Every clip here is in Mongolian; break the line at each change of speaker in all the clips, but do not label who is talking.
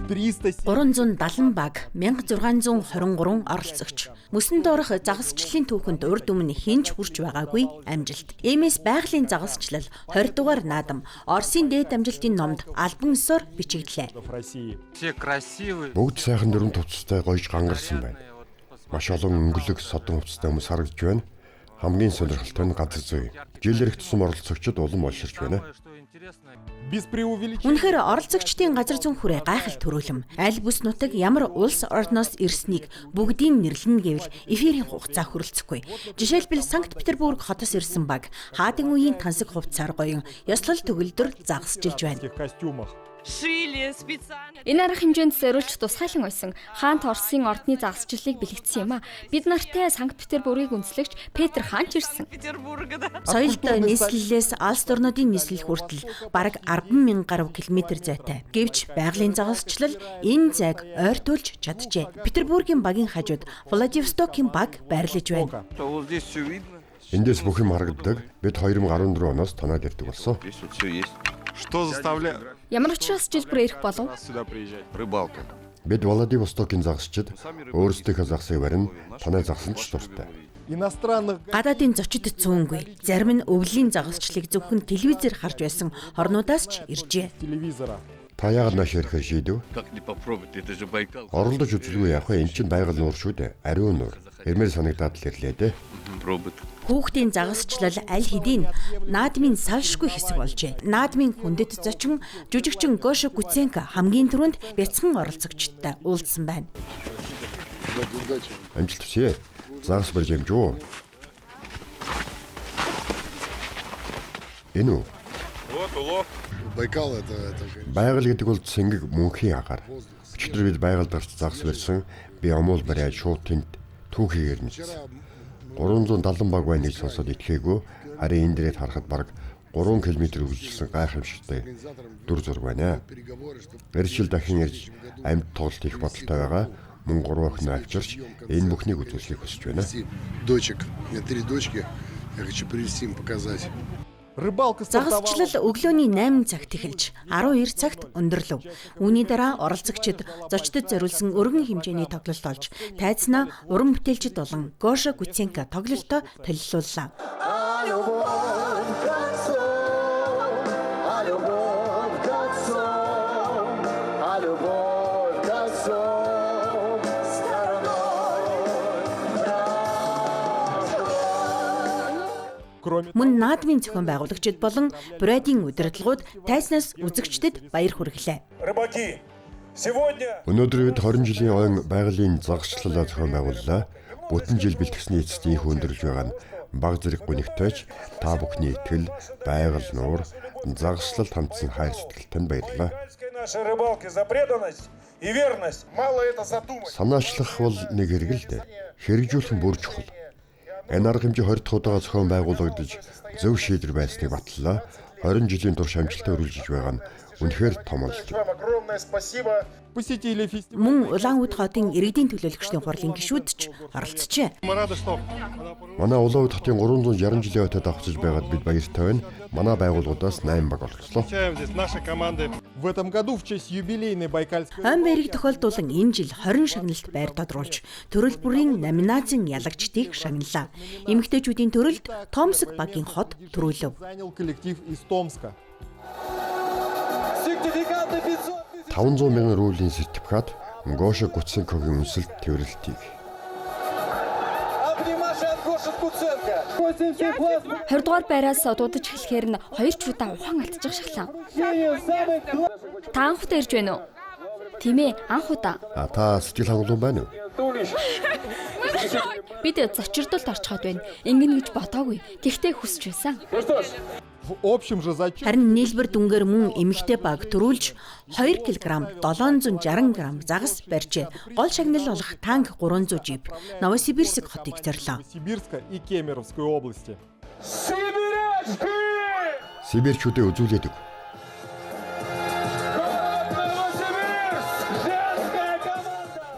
370 баг, 1623 оролцогч. Мөсөн доорох загасчлалын түүхэнд урд өмнө хинж хүрч байгаагүй амжилт. Иймээс байгалийн загасчлал 20 дугаар наадам Оросын дээд амжилтын номд албан ёсоор бичигдлээ.
Бүгд сайхан дөрвөн төвцтэй гоёж гангарсан байна. Маш олон өнгөлөг содон хувцастай хүмүүс харагдж байна. Хамгийн сонирхолтой нь газар зүй. Жилэрх тусам оролцогчид улам олширч байна.
Үнэхээр оролцогчдын газар зүйн хүрээ гайхал төрүүлэм. Аль бүс нутаг ямар улс орноос ирснийг бүгдийг нэрлэнэ гэвэл эфирийн хугацаа хүрэлцэхгүй. Жишээлбэл Санкт Петербург хотоос ирсэн баг хаадын үеийн тансаг хувцсаар гоён ёслол төгөлдөр загасжилж байна.
Энэ арга хэмжээнд зориулж тусгайлан ойсон хаант Оросын ордны загасчлалыг бэлэгдсэн юм а. Бид нартай Санкт Петербургийг үндэслэгч Петр хаан ч ирсэн.
Соёлд нийслэлээс Алс орнуудын нийслэл хүртэл бараг 10,000 гаруй километр зайтай. Гэвч байгалийн загасчлал энэ зайг ойртуулж чаджээ. Петербургийн багийн хажууд Владивостокийн баг байрлаж байна.
Эндээс бүх юм харагддаг. Бид 2014 оноос танаад ирдэг болсон.
Ямар учраас жилбэр ирэх болов?
Бид Владивостокийн загасчид өөрсдийнхөө загсыг барин танай загсан ч дуртай.
Гадаадын зочид цөөнгүй. Зарим нь өвлийн загасчлалыг зөвхөн телевизээр харж байсан орнуудаас ч иржээ.
Та яагаад нааш ирэхээр шийдэв? Оролдож үзлгүй яах вэ? Энд чинь байгаль нуур шүү дээ. Ариун нуур. Ирмээр санагдаад л ирлээ дээ.
Хүүхдийн загасчлал аль хэдийн наадмын салшгүй хэсэг болжээ. Наадмын хүндэт зочин жүжигчин Гоша Куценко хамгийн түрүүнд бяцхан оролцогчдод уулзсан байна.
Амжилт хүсье. Загас барьж амжуу. Энэ үү? Байгаль гэдэг бол цэнгэг мөнхийн агаар. Өчигдөр бид байгаль дарж загас барьсан. Би омуул бариад шууд тэнд түүхийгээр мэдсэн. 370 баг байна гэж сонсоод итгээгүй. Харин энэ дээрээ харахад бараг 3 км үржилсэн гайхамшигтай дүр зураг байна. Эрчил дахин ирж амьд тоглолт хийх бодолтой байгаа. Мөн 3 охин авчирч энэ бүхнийг үзүүлэхийг хүсэж байна.
Загасчлал өглөөний 8 цагт эхэлж 12 цагт өндөрлөв. Үүний дараа оролцогчид зочдод зориулсан өргөн хэмжээний тоглолт олж тайзнаа уран бүтээлчид болон Гоша Куценко тоглолтоо толилууллаа. Мөн наадмын зохион байгуулагчид болон бродийн удирдлагууд тайзнаас үзэгчдэд баяр хүргэлээ.
Өнөөдөр бид 20 жилийн ойн байгалийн загасчлалаа зохион байгууллаа. Бүтэн жил бэлтгэсний эцэст их өндөрлж байгаа нь баг зэрэг гүнигтэйч та бүхний итгэл, байгаль нуур, загасчлалд хандсан хайр сэтгэлтэнд баярлалаа. Санаачлах бол нэг хэрэг л дээ. Хэрэгжүүлэх бүр чухал. Энэ арга хэмжээ 20 дахь удаа зохион байгуулагдаж зөв шийдвэр байсныг батллаа. 20 жилийн турш амжилттай үргэлжлэж байгаа нь үнэхээр том олж.
Мөн Улаан Уд хотын иргэдийн төлөөлөгчдийн хурлын гишүүд ч оролцжээ.
Манай Улаан Уд хотын 360 жилийн хотод авчиж байгаад бид баяртай байна. Манай байгууллагуудаас 8 баг оролцлоо.
Хойн байрыг тохиолдуулан энэ жил 20 шагналт байр тодруулж төрөл бүрийн номинацийн ялагчдыг шагналлаа. Эмэгтэйчүүдийн төрөлд Томск багийн хот төрүүлв.
500 мянган рублийн сертификат Гоша Куценкогийн үнсэлд тэмдэглэлтийг.
20 дугаар байраас дуудаж эхлэхээр нь 2 ч удаа ухаан алдчих шахлаа. Та анхудаа ирж байна уу? Тийм ээ, анхудаа.
Та сэтгэл хангалуун байна уу?
Бид зочирдолд орчход байна. Ингэн гэж бодоогүй. Гэхдээ хүсэж байсан.
Харин нийлбэр дүнгээр мөн эмэгтэй баг төрүүлж 2 кг 760 г загас барьжээ. Гол шагнал болох танк 300 жип Новосибирск хотыг зорилоо.
Сибирчүүдээ үзүүлээд өг.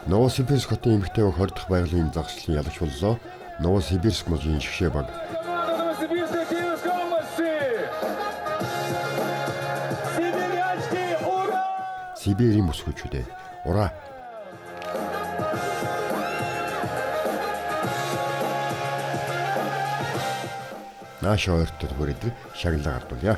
Новосибирск хотын эмэгтэй баг 20 дахь байгалийн загслын ялагч боллоо. Новосибирск мужийн шгшээ баг. Сибирийн бүсгүйчүүд ураа. Нааш ойртол хүрээд шагналаа гардуулъя.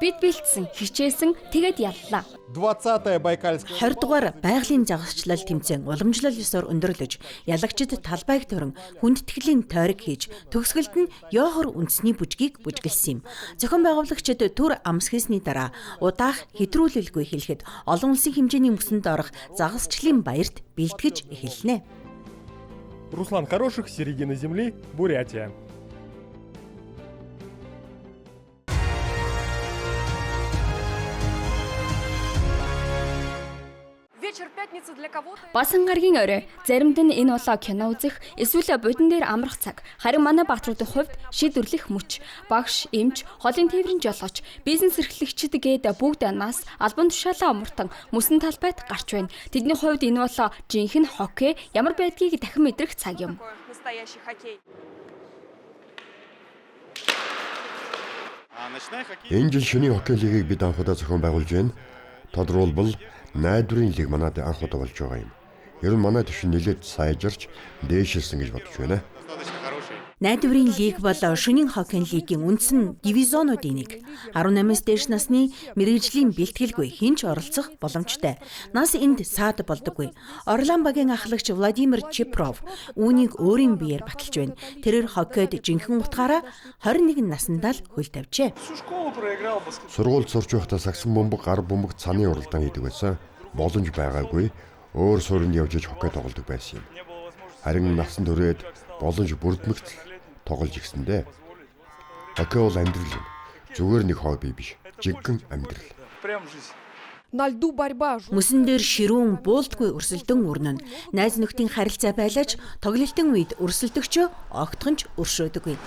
Бид бэлдсэн, хичээсэн, тэгээд яллаа.
20-я Байкальская.
20 дугаар байгалийн загасчлал тэмцээн уламжлал ёсоор өндөрлөж, ялагчид талбайг төрөн хүндэтгэлийн тойрог хийж, төгсгөлд нь ёохор үндэсний бүжгийг бүжгэлсэн юм. Зохион байгуулагчид түр амсхисны дараа удаах хэтрүүлэлгүй хэлэхэд олон улсын хэмжээний мөсөнд орох загасчлалын баярт бэлтгэж эхэлнэ.
Руслан Хороших, середина земли, Бурятия.
Басан гаргийн орой заримд нь энэ улаа кино үзэх, эсвэл будин дээр амрах цаг. Харин манай баатруудын хувьд шийдвэрлэх мөч, багш, эмч, холын тээврийн жолооч, бизнес эрхлэгчид гээд бүгд нас албан тушаалаа омортон мөсөн талбайд гарч байна. Тэдний хувьд энэ улаа жинхэнэ хоккей ямар байдгийг дахин мэдрэх цаг юм.
Энэ жил шөнийн хоккей лигийг бид анхудаа зохион байгуулж байна. Тодорхойлбол найдварын лиг манад анх удаа болж байгаа юм. Ер нь манай түвшин нэлээд сайжирч дээшилсэн гэж бодож байна.
Найдварын лиг бол шөнийн хоккей лигийн үндсэн дивизионуудын нэг. 18-с дээш насны мэргэжлийн бэлтгэлгүй хинч оролцох боломжтой. Нас энд саад болдоггүй. Орлан багийн ахлагч Владимир Чипров үүнийг өөрийн биеэр баталж байна. Тэрээр хоккейд жинхэнэ утгаараа 21 наснаа л хөл тавьжээ.
Сургуульд сурч байхдаа сагсан бөмбөг, гар бөмбөг цаны уралдаан хийдэг байсан. Боломж байгаагүй. Өөр суурьнд явж хоккей тоглодог байсан юм. Харин насан туршид боломж бүрдмэгт тоглож ирсэндээ. Хоккей бол амьдрал юм. Зүгээр нэг хобби биш. Жиггэн амьдрал.
Мөсөн дээр ширүүн буулдгүй өрсөлдөн өрнөн. Найз нөхдийн харилцаа байлаач тоглолтын үед өрсөлдөгчөө огтхонч өршөөдөггүй.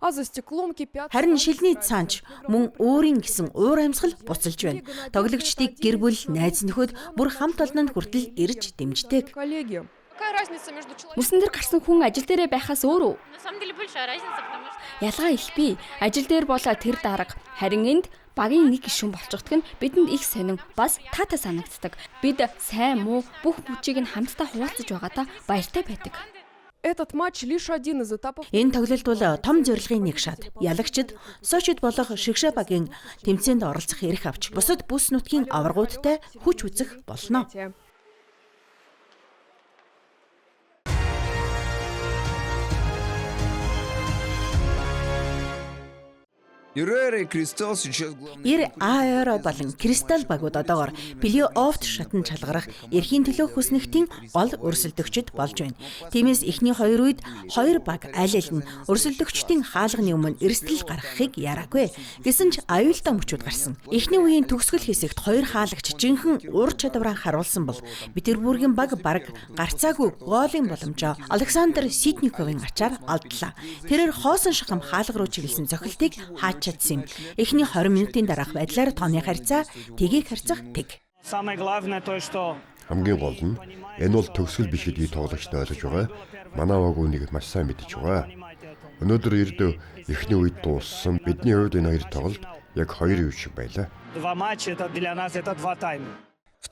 Харин шилний цаанч мөн өөрийн гэсэн уур амьсгал буцалж байна. Тоглогчдыг гэр бүл, найз нөхөд бүр хамт олнонд хүртэл ирж дэмждэг.
Мөсөн дээр гарсан хүн ажил дээрээ байхаас өөр үү? Ялгаа их бий. Ажил дээр болоо тэр дарга. Харин энд багийн нэг гишүүн болчихдг нь бидэнд их сонин бас таатай санагддаг. Бид сайн муу бүх бүжийг нь хамтдаа хуваалцаж байгаадаа баяртай байдаг.
Энэ тоглолт бол том зорилгын нэг шат. Ялагчид Сочид болох шигшээ багийн тэмцээнд оролцох эрх авч бусад бүс нутгийн аваргуудтай хүч үзэх болно. Ир Аэро болон Кристал багууд одоогоор плей-оффт шатанд шалгарах эрхийн төлөө хүснэгтийн гол өрсөлдөгчд болж байна. Тиймээс эхний хоёр үед хоёр баг аль аль нь өрсөлдөгчдийн хаалганы өмнө эрсдэл гаргахыг яраагүй. Гэсэн ч аюултай мөчүүд гарсан. Эхний үеийн төгсгөл хэсэгт хоёр хаалагч жинхэнэ ур чадвараа харуулсан бол Петербургийн баг бараг гарцаагүй гоолын боломжоо Александр Ситниковын ачаар алдлаа. Тэрээр хоосон шахам хаалга руу чиглэсэн зохилтыг чадсан юм. Эхний 20 минутын дараах байдлаар тооны харьцаа тгийг харьцах тэг.
Хамгийн гол нь энэ бол төгсгөл биш гэдгийг тоглогчд ойлгож байгаа. Манай баг үнийг маш сайн мэдж байгаа. Өнөөдөр ердөө эхний үед дууссан. Бидний хувьд энэ хоёр тоглолт яг хоёр үе шиг байлаа.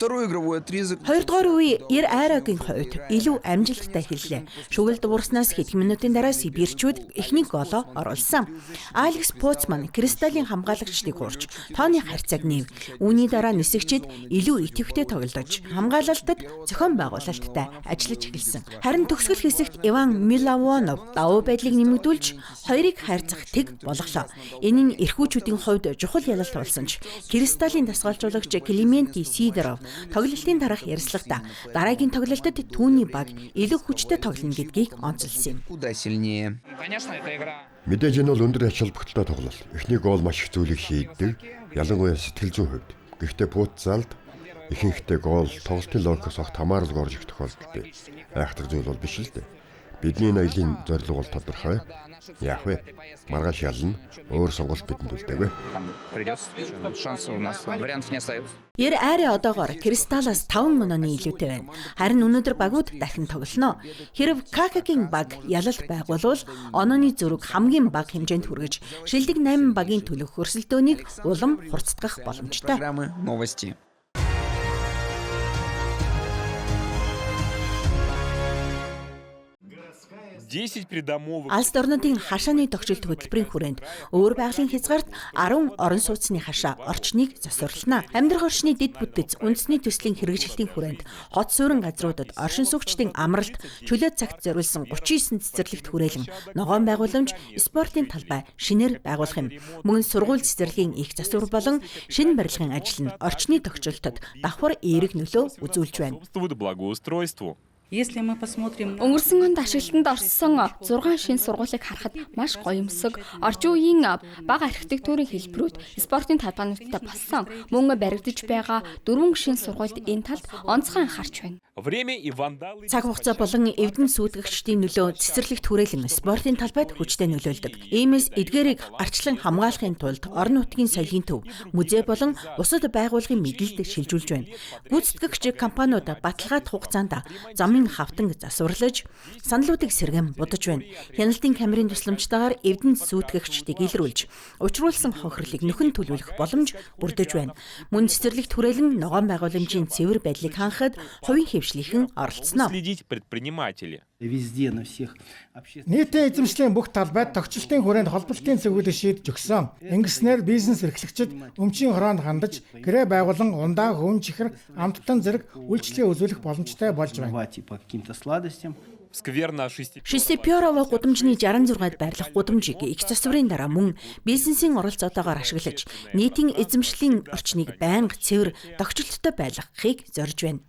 Хоёрдугаар үе Ир Аэрогийн хувьд илүү амжилттай эхэллээ. Шүгэлд дуурснаас хэдхэн минутын дараа сибирчүүд эхний голоо оруулсан. Алекс Поцман Кристаллын хамгаалагчдыг хуурч тооны харьцааг нээв. Үүний дараа нисэгчид илүү идэвхтэй тоглож хамгаалалтад зохион байгуулалттай ажиллаж эхэлсэн. Харин төгсгөл хэсэгт Иван Милавонов давуу байдлыг нэмэгдүүлж хоёрыг хайрцах тэг болголоо. Энэ нь эрхүүчүүдийн хувьд чухал ялалт болсон ч Кристаллын дасгалжуулагч Клименти Сидоров тоглолтын дараах ярилцлагада дараагийн тоглолтод түүний баг илүү хүчтэй тоглоно гэдгийг онцолсон юм.
Мэдээж энэ бол өндөр ач холбогдолтой тоглолт. Эхний гол маш их зүйлийг шийддэг. Ялангуяа сэтгэл зүйн хувьд. Гэхдээ футзалд ихэнхдээ гол тоглолтын логикоос огт хамааралгүй орж ирэх тохиолдолтой. Айхтар зүйл бол биш л дээ. Бидний ноёлын зорилго бол тодорхой. Яах вэ? Маргааш ялна. Өөр сонголт бидэнд үлдээгүй.
Ер айрын одоогоор Кристаллаас 5 онооны илүүтэй байна. Харин өнөөдөр багууд дахин тоглоно. Хэрв Какагийн баг ялалт байгуулвал онооны зөрүүг хамгийн бага хэмжээнд хүргэж, шилдэг 8 багийн төлөх хөрсөлдөөнийг улам хурцдах боломжтой.
10 придомовок.
Алс орнуудын хашааны тогтчлт хөтөлбөрийн хүрээнд өөр байгалийн хязгаарт 10 орон сууцны хашаа орчныг засварлана. Амьдрах орчны дэд бүтэц үндэсний төслийн хэрэгжилтийн хүрээнд хот суурин газруудад оршин суугчдын амралт чөлөө цагт зориулсан 39 цэцэрлэгт хүрээлэн ногоон байгууламж, спортын талбай шинээр байгуулах юм. Мөн сургууль цэцэрлэгийн их засвар болон шинэ барилгын ажил нь орчны тогтчлтод давхар эерэг нөлөө үзүүлж байна.
Благоустройству.
Өнгөрсөн онд ашиглалтанд орсон 6 шинэ сургуулийг харахад маш гоёмсог, орчин үеийн бага архитектурын хэлбэрүүд спортын талбайнуудтай болсон. Мөн баригдаж байгаа 4 шинэ сургуульд энэ талд онцгой анхаарч байна.
Цаг хугацаа болон эвдэн сүйтгэгчдийн нөлөө цэцэрлэгт хүрээлэн спортын талбайд хүчтэй нөлөөлдөг. Иймээс эдгээрийг арчлан хамгаалахын тулд орон нутгийн соёлын төв, музей болон бусад байгууллагын мэдэлд шилжүүлж байна. Гүйцэтгэгч компаниуд баталгаат хугацаанд замын хавтан засварлаж, саналуудыг сэргээн будаж байна. Хяналтын камерын тусламжтайгаар эвдэн сүйтгэгчдийг илрүүлж, учруулсан хохирлыг нөхөн төлөвлөх боломж бүрдэж байна. Мөн цэцэрлэгт хүрээлэн ногоон байгууламжийн цэвэр байдлыг хангахад хувийн хэвшлийнхэн оролцсноо.
Нийтийн эзэмшлийн бүх талбайд тогтчлтын хүрээнд холболтын зөвлөлийг шийдэж өгсөн. Ингэснээр бизнес эрхлэгчид өмчийн хороонд хандаж, гэрээ байгуулан ундаа, хүн чихэр, амттан зэрэг үйлчлэгээ үзүүлэх боломжтой болж байна.
Шисепиорова гудамжны 66-д байрлах гудамжийг их засварын дараа мөн бизнесийн оролцоотойгоор ашиглаж, нийтийн эзэмшлийн орчныг байнга цэвэр, тогтчлттой байлгахыг зорж байна.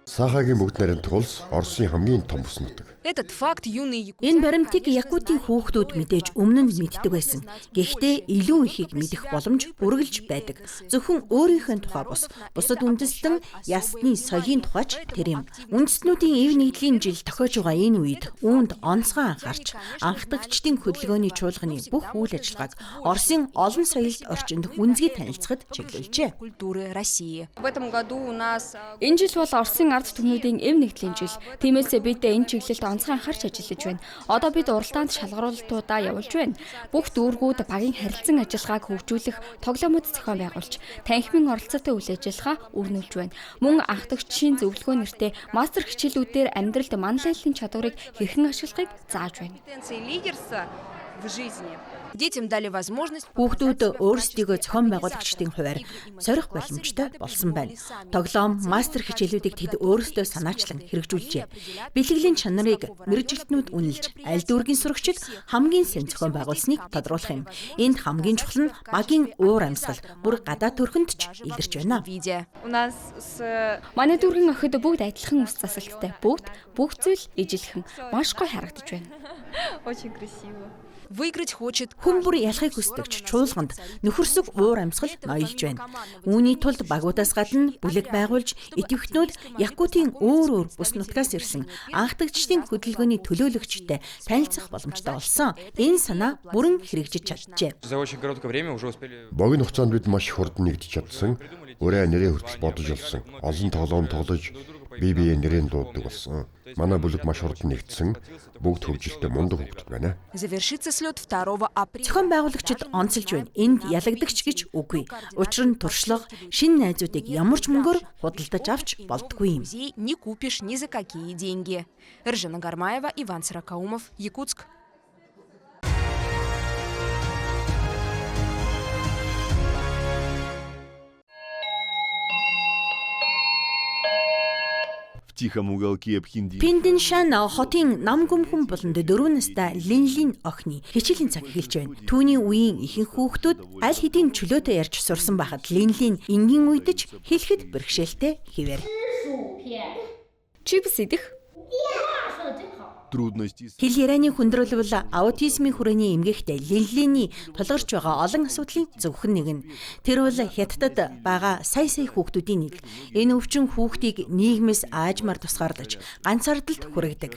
Сахагийн бүгд найрамдах улс Оросын хамгийн том бүс нутаг.
Энэ баримтыг якутийн хүүхдүүд мэдээж өмнө нь мэддэг байсан. Гэхдээ илүү ихийг мэдэх боломж үргэлж байдаг. Зөвхөн өөрийнхөө тухай бусад үндэстэн ясны соёлын тухайч тэр юм. Үндэстнүүдийн эв нэгдлийн жил тохиож байгаа энэ үед үүнд онцгой анхаарч, анхдагчдын хөдөлгөөний чуулганы бүх үйл ажиллагааг Оросын олон соёлт орчинд хүнзгий танилцахад чиглүүлжээ.
Энэ жил бол Оросын ард түмнүүдийн эв нэгдлийн жил. Тиймээс бид энэ чиглэлд онцгой анхаарч ажиллаж байна. Одоо бид уралдаанд шалгаруулалтуудаа явуулж байна. Бүх дүүргүүд багийн харилцан ажиллагааг хөгжүүлэх тоглоомод зохион байгуулж, танхимын оролцоотой үйл ажиллагаа өрнүүлж байна. Мөн анхдагчийн зөвлөгөө нэртэй мастер хичээлүүдээр амьдралд манлайлалын чадварыг хэрхэн ашиглахыг зааж байна.
Хүүхдүүд өөрсдийгөө зохион байгуулагчдын хувьар сорих боломжтой болсон байна. Тоглоом, мастер хичээлүүдийг тэд өөрсдөө санаачлан хэрэгжүүлжээ. Бэлтгэлийн чанарыг мэргэжилтнүүд үнэлж, аль дүүргийн сурагчид хамгийн сайн зохион байгуулсныг тодруулах юм. Энд хамгийн чухал нь багийн уур амьсгал, бүр гадаад төрхөнд ч илэрч байна.
Манай дүүргийн охид бүгд адилхан үс засалттай. Бүх зүйл ижилхэн, маш гоё харагдаж байна. Хүн бүр ялахыг хүсдэгч чуулганд нөхөрсөг уур амьсгал ноёлж байна. Үүний тулд багуудаас гадна бүлэг байгуулж, идэвхтнүүд якутийн өөр бүс нутгаас ирсэн анхдагчдын хөдөлгөөний төлөөлөгчтэй танилцах боломжтой болсон. Энэ санаа бүрэн хэрэгжиж чаджээ.
Богино хугацаанд бид маш их хурдан нэгдэж чадсан. Өөрөө нэрээ хүртэл бодож олсон. Олон тоглоом тоглож бие нэрийн дууддаг болсон. Манай бүлэг маш хурдан нэгдсэн. Бүгд хөгжилтэй мундаг хөгдөд байна.
Зохион байгуулагчид онцолж байна. Энд ялагдагч гэж үгүй. Учир нь туршлага, шинэ найзуудыг ямар ч мөнгөөр худалдаж авч болдгүй юм.
Ржана Гармаева, Иван Сорокаумов, Якутск.
Пиндиншан хотын нам гүмхэн болонд 4 настай Линлин охины хичээлийн цаг эхэлж байна. Түүний үеийн ихэнх хүүхдүүд аль хэдийн чөлөөтэй ярьж сурсан байхад Линлин энгийн уйдаж хэлэхэд бэрхшээлтэй хэвээр.
Чипс идэх.
Хэл ярианы хүндрэл бол аутизмын хүрээний эмгэгтэй Линлиний тулгарч байгаа олон асуудлын зөвхөн нэг нь. Тэр бол Хятадд байгаа сая хүүхдүүдийн нэг. Энэ өвчин хүүхдийг нийгмээс аажмаар тусгаарлаж ганцаардалд хүргэдэг.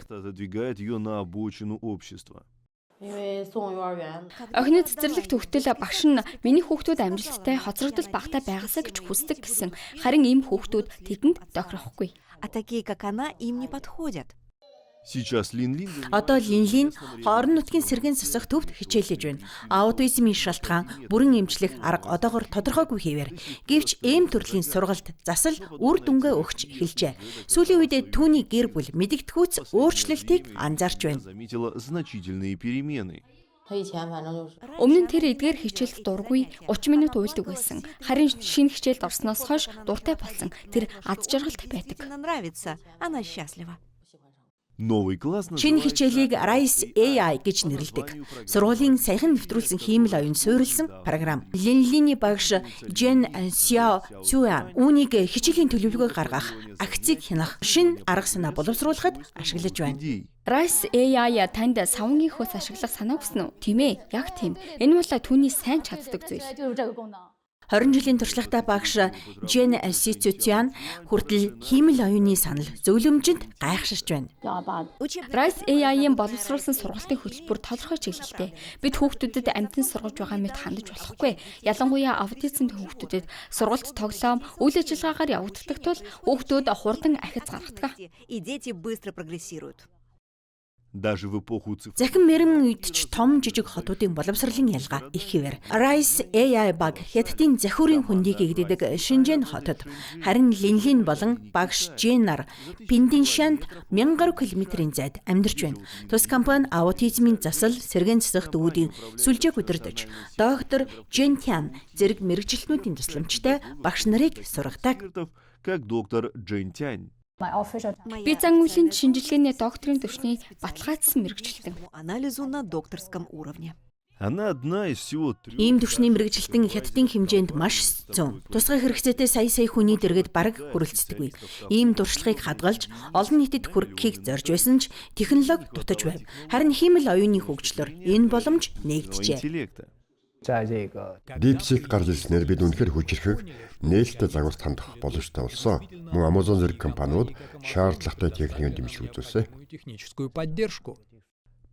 Охины цэцэрлэг төвхтөл багш нь миний хүүхдүүд амжилттай хоцрогдол багтаа байгаасаа гэж хүсдэг гэсэн. Харин ийм хүүхдүүд тэдэнд тохирохгүй.
А такие, как она, им не подходят.
Одоо Линлин орон нутгийн сэргийн засах төвд хичээлж байна. Аутизмын шалтгаан бүрэн эмчлэх арга одоогоор тодорхойгүй хэвээр. Гэвч эм төрлийн сургалт засал үр дүнгээ өгч эхэлжээ. Сүүлийн үед түүний гэр бүл мэдэгдэхүйц өөрчлөлтийг анзаарч байна.
Өмнө нь тэр эдгээр хичээлд дургүй 30 минут уйлдаг байсан. Харин шинэ хичээлд орсноос хойш дуртай болсон. Тэр аз жаргалтай байдаг.
Она нравится, она счастлива.
Шинэ хичээлийг Rise AI гэж нэрлэдэг. Сургуулийн саяхан нэвтрүүлсэн хиймэл оюун суурилсан програм. Линлиний багш Жен Сяо Цюан үүнийг хичээлийн төлөвлөгөө гаргах, акцийг хянах, шинэ арга санаа боловсруулахад ашиглаж байна.
Rise AI танд савнгийн хөөс ашиглах санаа өгсөн үү? Тийм ээ, яг тийм. Энэ бол түүний сайн чаддаг зүйл.
20 жилийн туршлагатай багш Жен Сицүцян хүртэл хиймэл оюуны санал зөвлөмжөнд гайхширч байна.
Rise AI-ийн боловсруулсан сургалтын хөтөлбөр тодорхой чиглэлтэй. Бид хүүхдүүдэд амтэн сургаж байгаа мэт хандаж болохгүй. Ялангуяа аутизмтэй хүүхдүүдэд сургалт тоглоом, үйл ажиллагаагаар явагддаг тул хүүхдүүд хурдан ахиц гаргадаг.
И дети быстро прогрессируют.
Захин мэрэн үед ч том жижиг хотуудын боловсролын ялгаа их хэвээр. Rise AI баг Хятадын захиурын хөндийг игддэг Шинжэн хотод харин Линлин болон багш Женар Пиндиншанд 1000 гаруй километрийн зайд амьдарч байна. Тус компани аутизмын засал сэргээн засах дүүдийн сүлжээг удирдах доктор Жентян зэрэг мэрэгжилтнүүдийн тусламжтай багш нарыг сургадаг.
Как доктор Жентян.
Би зан үйлийн шинжилгээний докторийн түвшний баталгаажсан мэрэгчлэн.
Анализу на докторском уровне.
Она одна из всего трех.
Ийм түвшний мэрэгжилтэн Хятадын хэмжээнд маш зүүн. Тусгай хэрэгцээтэй сая хүний дэргэд бараг хүрэлцдэггүй. Ийм туршлагыг хадгалж олон нийтэд хүрэхийг зорж байсан ч технологи дутаж байв. Харин хиймэл оюуны хөгжлөөр энэ боломж нээгдэжээ.
Дипсик гарч ирснээр бид үнэхээр хүчрхэг нээлттэй загварт хандах боломжтой болсон. Мөн Amazon зэрэг компаниуд шаардлагатай техникийн дэмжлэг үзүүлсэн.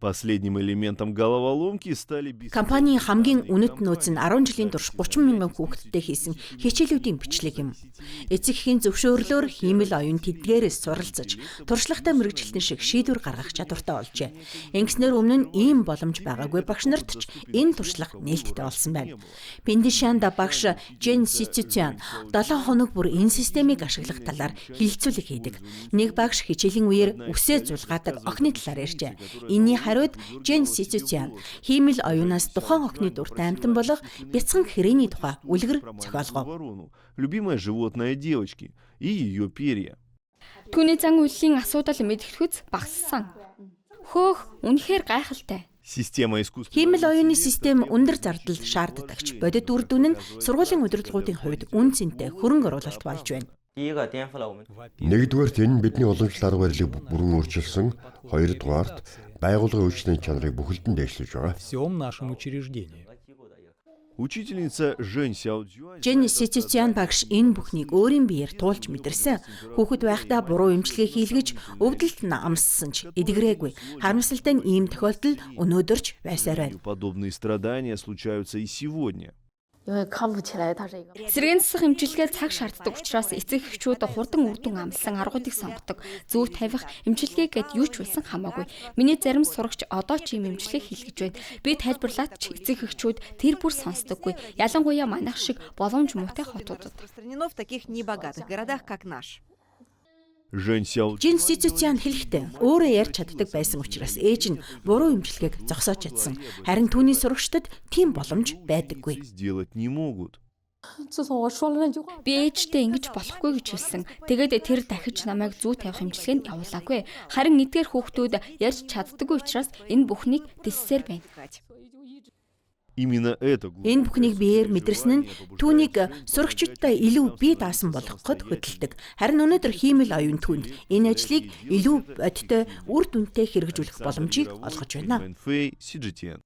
Последним элементом головоломки стали
Компанийн хамгийн үнэт нөөц нь 10 жилийн турш 30 мянган хүүхэдтэй хийсэн хичээлүүдийн бичлэг юм. Эцэг эхийн зөвшөөрлөөр хиймэл оюун тэдгээрээс суралцаж, туршлагатай мэрэгжилтэн шиг шийдвэр гаргах чадвартай болжээ. Ингэснээр өмнө нь ийм боломж байгаагүй багш нарт ч энэ туршлага нээлттэй болсон байна. Пиндишанда багш Жен Сицүцян 7 хоног бүр энэ системийг ашиглах талаар хилцүүлэг хийдэг. Нэг багш хичээлийн үеэр үсээ зулгаадаг охины талаар ярьжээ. Энийний хариуд Жен Сицүцян хиймэл оюунаас тухайн охины дуртай амтан болох бяцхан хэрээний тухай үлгэр зохиолгов.
Любимое животное девочки и ее перья.
Түүний зан үйлийн асуудал мэдгэдэггүй багассан. Хөөх, үнэхээр гайхалтай.
Система искусства.
Хиймэл оюуны систем өндөр зардал шаарддагч бодит үр дүн нь сургуулийн удирдлагуудын хувьд үн цэнтэй хөрөнгө оруулалт болж байна.
Нэгдүгээрт энэ бидний уламжлалт арга барилыг бүрэн өөрчилсөн, хоёрдугаарт байгууллагын үйлчлэлийн чанарыг бүхэлдэн дээшлэж байгаа.
Учительница Жен Сяоцюань
Жен Сицүцян багш энэ бүхнийг өөрийн биеэр туулж мэдэрсэн. Хүүхэд байхдаа буруу эмчилгээ хийлгэж өвдөлт амссан ч эдгэрээгүй. Харамсалтай нь ийм тохиолдол өнөөдөр ч байсаар байна.
подобные страдания случаются и сегодня.
Сэргээн засах эмчилгээ цаг шаарддаг учраас эцэг эхчүүд хурдан үр дүн амлсан аргуудыг сонгодог. Зөв тавих эмчилгээ гэд юу ч болсон хамаагүй. Миний зарим сурагч одоо ч ийм эмчилгээ хийлгэж байна. Би тайлбарлаад ч эцэг эхчүүд тэр бүр сонсдоггүй. Ялангуяа манайх шиг боломж муутай хотуудад.
Распространено в таких небогатых городах, как наш.
Жен
Жен Сицүцян хэлэхдээ өөрөө ярьж чаддаг байсан учраас ээж нь буруу эмчилгээг зогсоож чадсан. Харин түүний сурагчдад тийм боломж байдаггүй.
сделать не могут.
Би ээжтэй ингэж болохгүй гэж хэлсэн. Тэгээд тэр дахиж намайг зүү тавих эмчилгээнд явуулаагүй. Харин эдгээр хүүхдүүд ярьж чаддаггүй учраас энэ бүхнийг дэссээр байна.
Именно это
Энэ бүхнийг биеэр мэдэрсэн нь түүнийг сурагчидтай илүү бие даасан болгоход хөдөлдөг. Харин өнөөдөр хиймэл оюун түнд энэ ажлыг илүү бодиттой үр дүнтэй хэрэгжүүлэх боломжийг олгож байна.
Фэй Сижитян.